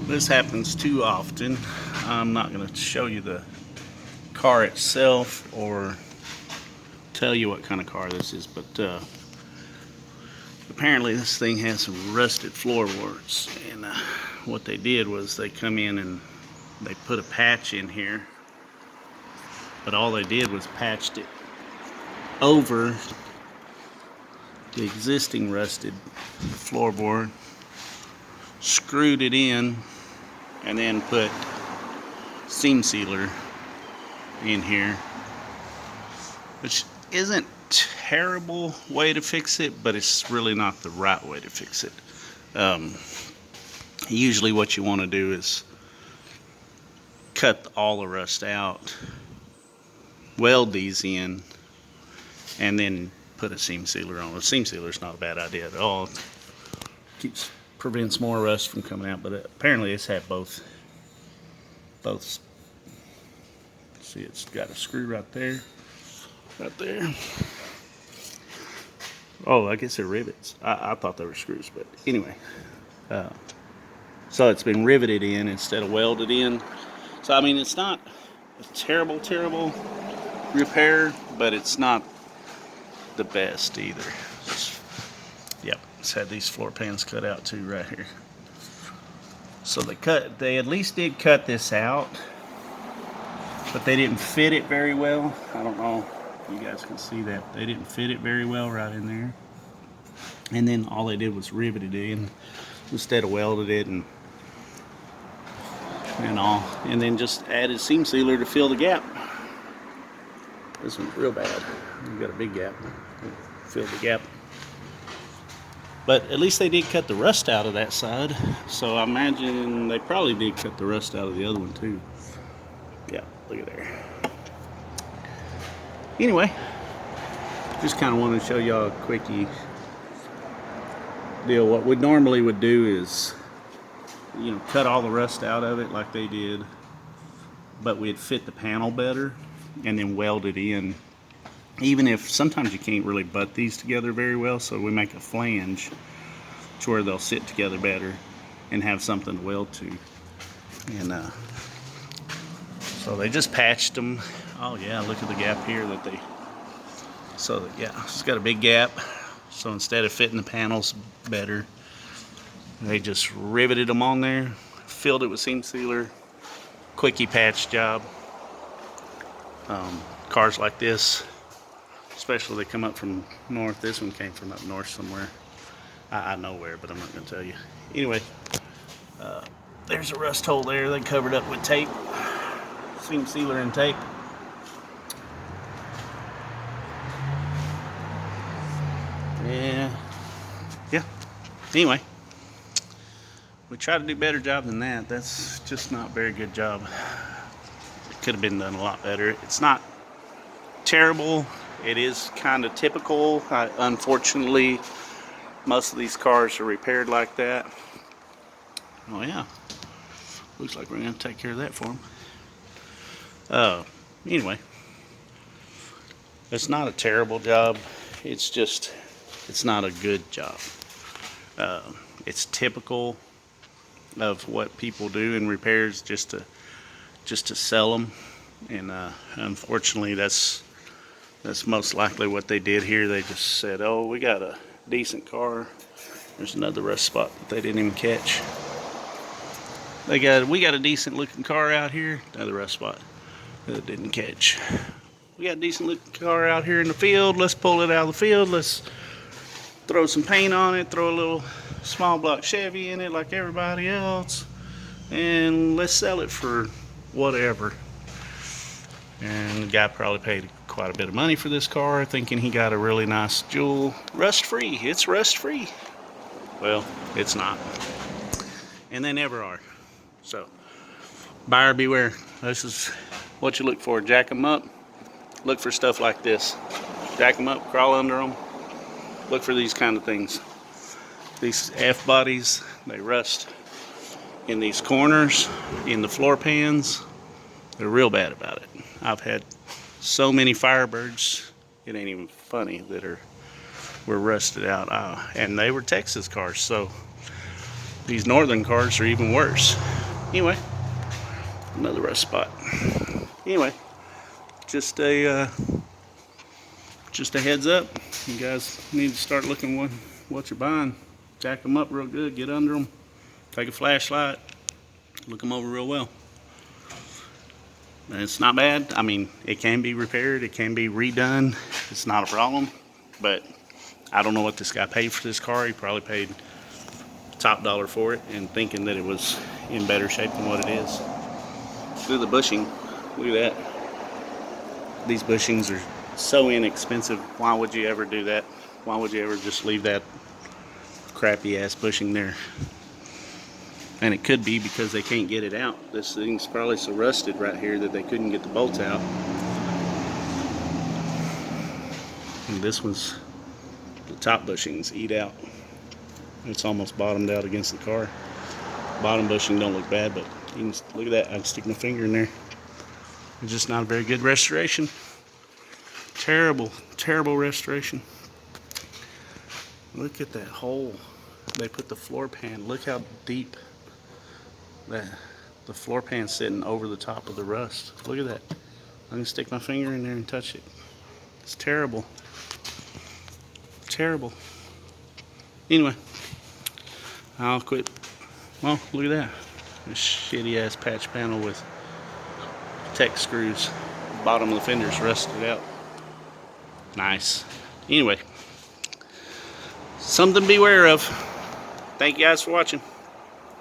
This happens too often. I'm not going to show you the car itself or tell you what kind of car this is, but apparently this thing has some rusted floorboards. And what they did was they come in and they put a patch in here, but all they did was patched it over the existing rusted floorboard, screwed it in, and then put seam sealer in here, which isn't terrible way to fix it, but it's really not the right way to fix it. Usually what you want to do is cut all the rust out, weld these in, and then put a seam sealer on. A seam sealer is not a bad idea at all. Prevents more rust from coming out, but apparently it's had both. See, it's got a screw right there. Oh, I guess they're rivets. I thought they were screws, but anyway. So it's been riveted in instead of welded in. So I mean, it's not a terrible repair, but it's not the best either. Yep, it's had these floor pans cut out too right here. So they at least did cut this out, but they didn't fit it very well. I don't know if you guys can see that. They didn't fit it very well right in there. And then all they did was rivet it in instead of welded it and all. And then just added seam sealer to fill the gap. This one's real bad. We've got a big gap. Fill the gap. But at least they did cut the rust out of that side. So I imagine they probably did cut the rust out of the other one too. Yeah, look at there. Anyway, just kind of wanted to show y'all a quickie deal. What we normally would do is, cut all the rust out of it like they did, but we'd fit the panel better and then weld it in. Even if sometimes you can't really butt these together very well, so we make a flange to where they'll sit together better and have something to weld to. And so they just patched them. Oh yeah, look at the gap here yeah, it's got a big gap. So instead of fitting the panels better, they just riveted them on there, filled it with seam sealer, quickie patch job. Cars like this, especially they come up from north. This one came from up north somewhere. I know where, but I'm not going to tell you. Anyway, there's a rust hole there. They covered up with tape, seam sealer and tape. Yeah. Anyway, we try to do a better job than that. That's just not a very good job. It could have been done a lot better. It's not terrible. It is kind of typical. Unfortunately, most of these cars are repaired like that. Oh yeah, looks like we're gonna take care of that for them. Anyway, it's not a terrible job. It's not a good job. It's typical of what people do in repairs just to sell them, and unfortunately that's most likely what they did here. They just said, oh, we got a decent car. There's another rust spot that they didn't even catch. We got a decent looking car out here. Another rust spot that didn't catch. We got a decent looking car out here in the field. Let's pull it out of the field. Let's throw some paint on it. Throw a little small block Chevy in it like everybody else. And let's sell it for whatever. And the guy probably paid quite a bit of money for this car, thinking he got a really nice jewel. Rust-free. It's rust-free. Well, it's not. And they never are. So, buyer beware. This is what you look for. Jack them up. Look for stuff like this. Jack them up, crawl under them. Look for these kind of things. These F-bodies, they rust in these corners, in the floor pans. They're real bad about it. I've had so many Firebirds, it ain't even funny, that were rusted out. And they were Texas cars, so these northern cars are even worse. Anyway, another rust spot. Anyway, just a heads up. You guys need to start looking what you're buying. Jack them up real good. Get under them. Take a flashlight. Look them over real well. And it's not bad. I mean, it can be repaired. It can be redone. It's not a problem. But I don't know what this guy paid for this car. He probably paid top dollar for it and thinking that it was in better shape than what it is. Look at the bushing. Look at that. These bushings are so inexpensive. Why would you ever do that? Why would you ever just leave that crappy ass bushing there? And it could be because they can't get it out. This thing's probably so rusted right here that they couldn't get the bolts out. And this one's, the top bushings eat out. It's almost bottomed out against the car. Bottom bushing don't look bad, but you can look at that. I can stick my finger in there. It's just not a very good restoration. Terrible, terrible restoration. Look at that hole. They put the floor pan. Look how deep the floor pan's sitting over the top of the rust. Look at that. I can stick my finger in there and touch it. It's terrible. Terrible. Anyway, I'll quit. Well, look at that. This shitty ass patch panel with Tech screws. Bottom of the fender's rusted out. Nice. Anyway, something to beware of. Thank you guys for watching.